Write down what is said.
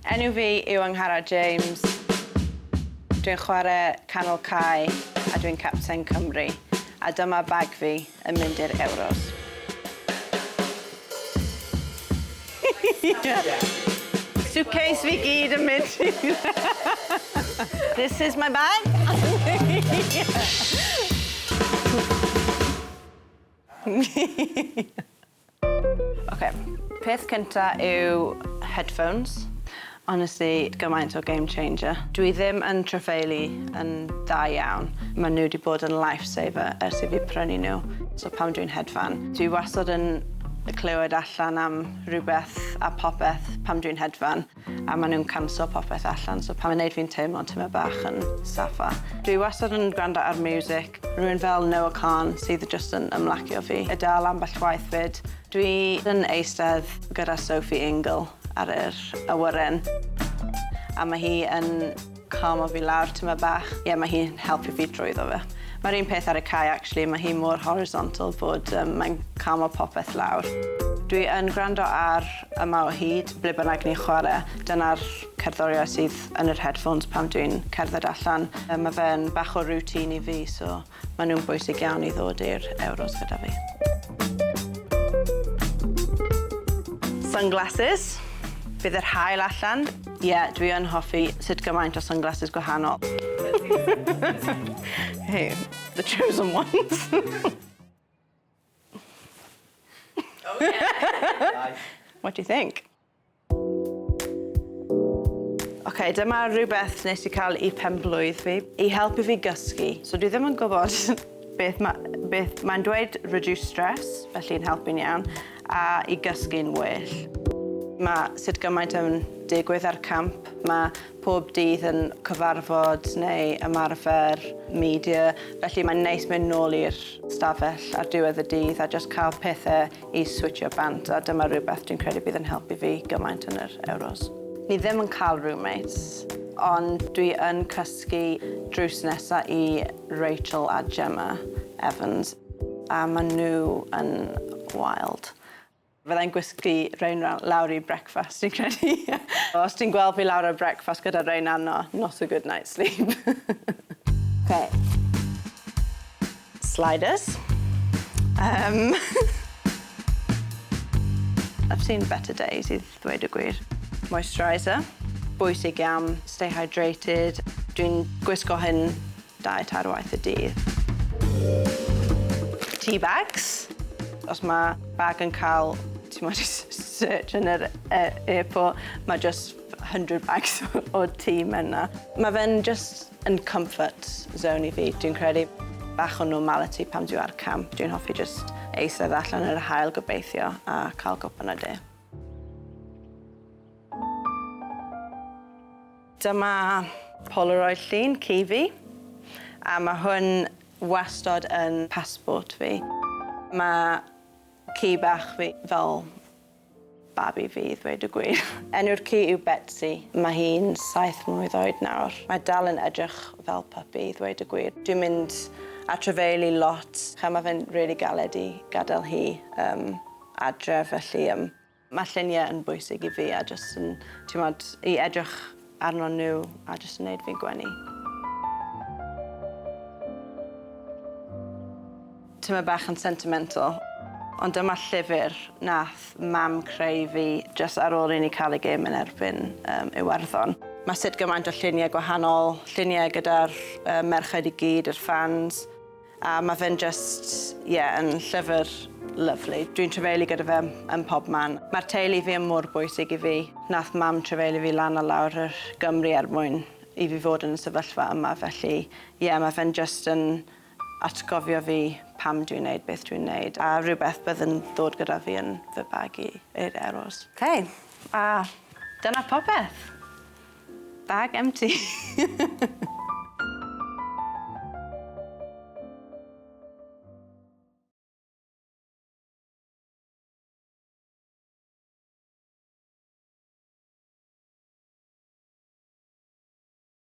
Enw fi yw Angharad James. Dwi'n chwarae canol cae a dwi'n capten Cymru. A dyma bag fi yn mynd i'r Ewros. Suitcase fi gyd yn mynd. This is my bag. Okay. Peth cynta yw headphones. Honestly, gymaint o game changer. Dwi ddim yn trafeilu yn dda iawn. Maen nhw wedi bod yn lifesaver ers i fi prynu nhw. So pam dwi'n hedfan. Dwi wastad yn clywed allan am rhywbeth a popeth pam dwi'n hedfan. A maen nhw'n canso popeth allan. So pam yn neud fi'n teimlo tyma bach yn saffa. Dwi wastad yn gwrando ar music. Rhywun fel Noah Khan sydd just yn ymlacio fi. Y dal ambell waith fyd. Dwi yn eistedd gyda Sophie Ingle ar yr awyren. A mae hi yn calmo fi lawr tyma bach. Ie, mae hi'n helpu fi drwyddo fe. Mae'r un peth ar y cae, actually. Mae hi mor horizontal bod mae'n calmo popeth lawr. Dwi yn gwrando ar yma o hyd, ble bynnag ni'n chwarae. Dyna'r cerddoriaeth sydd yn yr headphones pam dwi'n cerdded allan. Mae fe'n bach o routine i fi, so mae nhw'n bwysig iawn i ddod i'r Ewros gyda fi. Sunglasses. Bydd yr haul allan. Ie, dwi yn hoffi sut gymaint o sunglasses gwahanol. Hey, the chosen ones. Oh, yeah. What do you think? Okay, dyma rhywbeth nes I cael I penblwydd fi, I helpu fi gysgu. So dwi ddim yn gwybod beth mae'n dweud reduce stress, felly'n helpu'n iawn, a I gysgu'n well. Mae sut gymaint yn digwydd ar camp. Mae pob dydd yn cyfarfod neu ymarfer media. Felly mae'n neis mynd nôl i'r stafell ar diwedd y dydd a just cael pethau I switcho bant. A dyma rhywbeth dwi'n credu bydd yn helpu fi gymaint yn yr Ewros. Ni ddim yn cael roommates, ond dwi yn cysgu drws nesaf I Rachel a Gemau Evans. A maen nhw yn wild. Fyddai'n gwisgu rein lawr I breakfast, dwi'n credu. Os ti'n gweld fi lawr ar breakfast gyda rein anno, not a good night's sleep. Okay. Sliders. I've seen better days, I ddweud y gwir. Moisturiser. Bwysig iawn, stay hydrated. Dwi'n gwisgo hyn 2-3 waith y dydd. Tea bags. Os mae bag yn cael search yn yr airport, mae just 100 bags o tea menna. Mae fe'n just yn comfort zone I fi. Dwi'n credu bach o normality pam dwi ar camp. Dwi'n hoffi just eistedd allan yr haul gobeithio a cael gwpan o de. Dyma Polaroid llun, ci fi, a mae hwn wastad yn passport fi. Mae ci bach fi fel babi fi, ddweud y gwir. Enw'r ci yw Betsy. Mae hi'n 7 mlwydd oed nawr. Mae dal yn edrych fel puppy, ddweud y gwir. Dwi'n mynd a trefeilu lot. Mae fe'n rili galed I gadael hi adre, felly mae lluniau yn bwysig I fi a just yn, I edrych arno nhw a just yn neud fi gwenu. Tyma bach yn sentimental, ond dyma llyfr nath mam creu fi just ar ôl I ni cael ei gêm yn erbyn Iwerddon. Mae sut gymaint o lluniau gwahanol, lluniau gyda'r merched I gyd, yr fans, a mae fe'n just, yn llyfr lovely. Dwi'n trefeilu gyda fe yn pob man. Mae'r teulu fi yn mor bwysig I fi. Nath mam trefeilu fi lan a lawr yr Gymru mwyn I fi fod yn y sefyllfa yma, felly mae fe'n just yn atgofio fi pam dwi'n neud beth dwi'n neud, a rhywbeth bydd yn ddod gyda fi yn fy bag i'r Ewros. Okay, a dyna popeth. Bag empty.